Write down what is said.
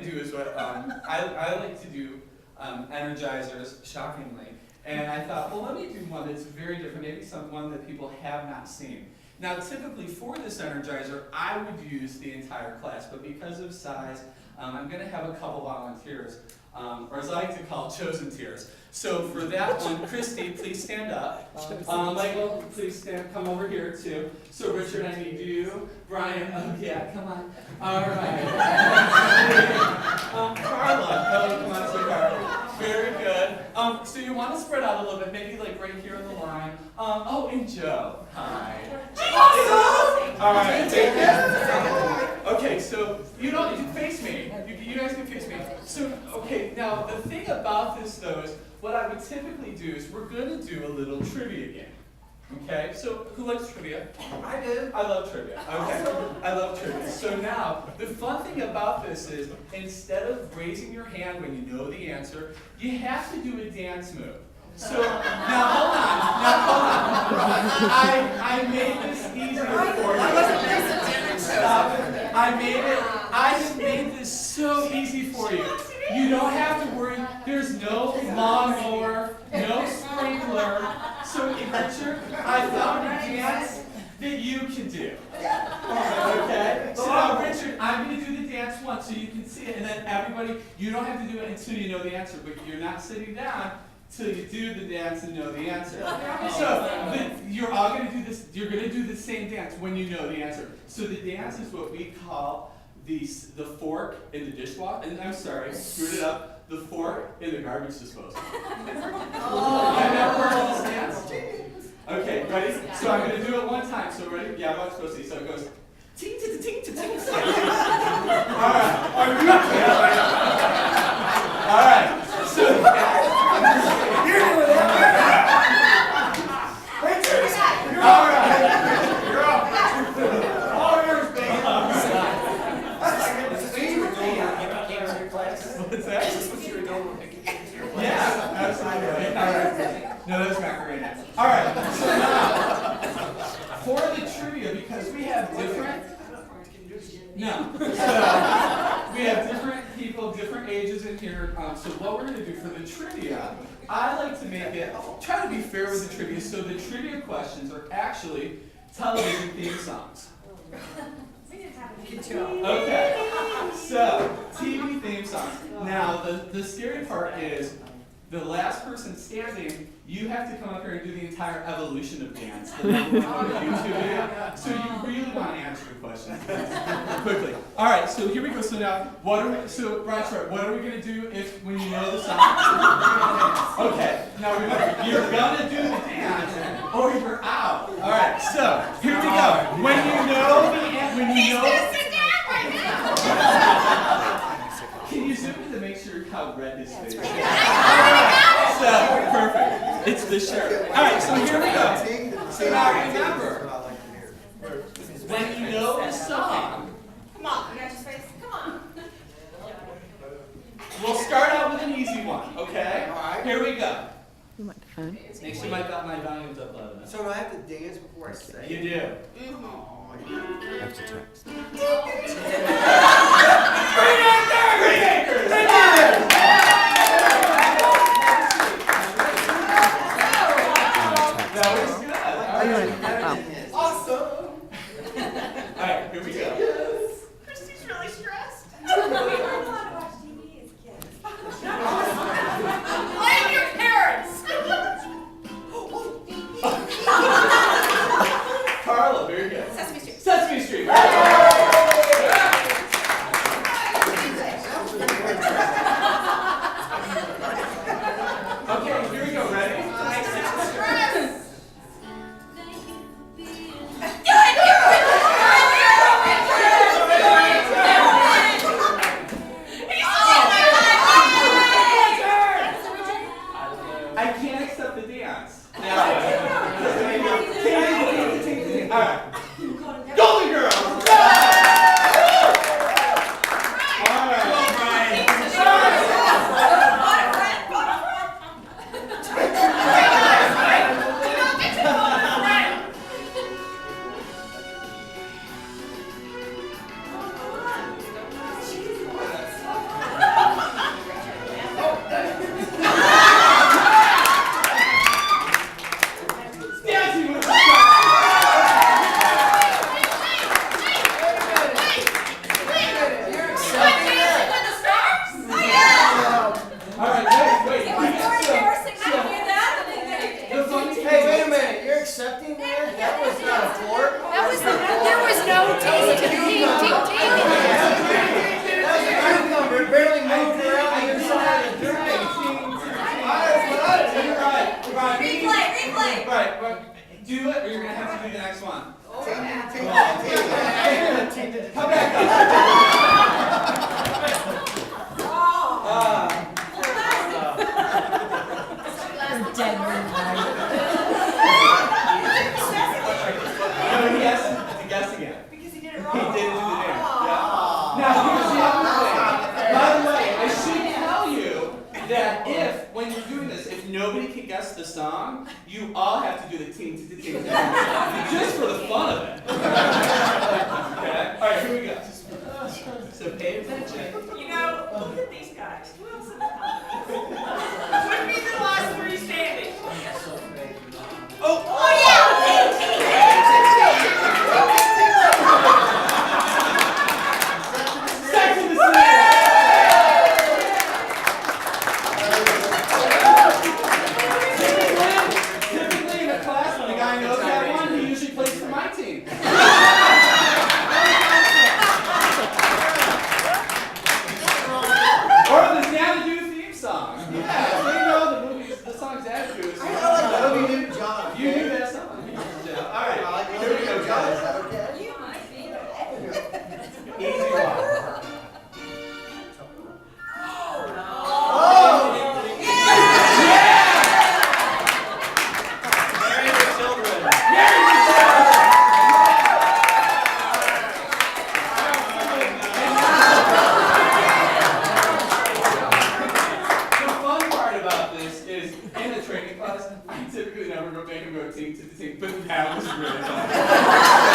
do is what I like to do energizers, shockingly. And I thought, well, let me do one that's very different, maybe one that people have not seen. Now, typically for this energizer, I would use the entire class, but because of size, I'm going to have a couple volunteers, or as I like to call chosen tears. So for that one, Christy, please stand up. Michael, please come over here too. So Richard, I need you. Brian, oh yeah, come on. All right. Carla, oh, come on, so Carla. Very good. So you want to spread out a little bit, maybe like right here in the line. Oh, and Joe. Hi. Awesome! All right. Okay, so you face me. You guys can face me. So, okay, now the thing about this though is, what I would typically do is we're going to do a little trivia game. Okay, so who likes trivia? I do. I love trivia. Okay, I love trivia. So now, the fun thing about this is, instead of raising your hand when you know the answer, you have to do a dance move. So, now hold on. I made this easier for you. I have made this so easy for you. You don't have to worry. There's no lawnmower, no sprinkler. So, Richard, I found a dance that you can do. Okay? So now, Richard, I'm going to do the dance once so you can see it, and then everybody, you don't have to do it until you know the answer, but you're not sitting down till you do the dance and know the answer. So you're all going to do this. You're going to do the same dance when you know the answer. So the dance is what we call the fork in the dishwasher. And I'm sorry, screwed it up. The fork in the garbage disposal. Have you ever heard of this dance? Okay, ready? So I'm going to do it one time. So ready? Yeah, I'm not supposed to see. So it goes ting ting ting ting ting. All right. Are you okay? All right. So you're doing it. All right. You're up. All yours, baby. What's that? Yeah, absolutely. All right. No, that's macarena. All right. So now, for the trivia, because we have different. No. So we have different people, different ages in here. So what we're going to do for the trivia, I like to make it, try to be fair with the trivia. So the trivia questions are actually television theme songs. Okay. So TV theme songs. Now the scary part is, the last person standing, you have to come up here and do the entire evolution of dance. The number one YouTube video. So you really want to answer the questions quickly. All right, so here we go. So now, Brian Short, what are we going to do when you know the song? Okay, now remember, you're going to do the dance or you're out. All right, so here we go. When you know the answer, can you zoom in to make sure how red his face is? So, perfect. It's the shirt. All right, so here we go. So now remember, when you know the song, Come on, you got your face. Come on. we'll start out with an easy one, okay? All right. Here we go. Make Make sure my volume's up loud enough. So do I have to dance before I say it? You do. That's a text. That was good. Awesome. All right, here we go. Christy's really stressed. Blame your parents. Carla, very good. Sesame Street. Sesame Street. all have to do the ting to the ting just for the fun of it. Okay? All right, here we go. So pay attention. You know, look at these guys. Who else in the company? Would be the last three standing. Oh, Oh yeah! Sex in the City. Typically in a class, when a guy knows that one, he usually plays for my team. Or the Xanadu theme song. Yeah, so you know the movies, the song Xanadu is. I hope you knew John. You knew that song. Yeah. All right, here we go, Is guys. that okay? You might be. Easy one. Oh! Marry the children. The fun part about this is, in the training class, I typically never make him go ting to the ting, but that was really fun.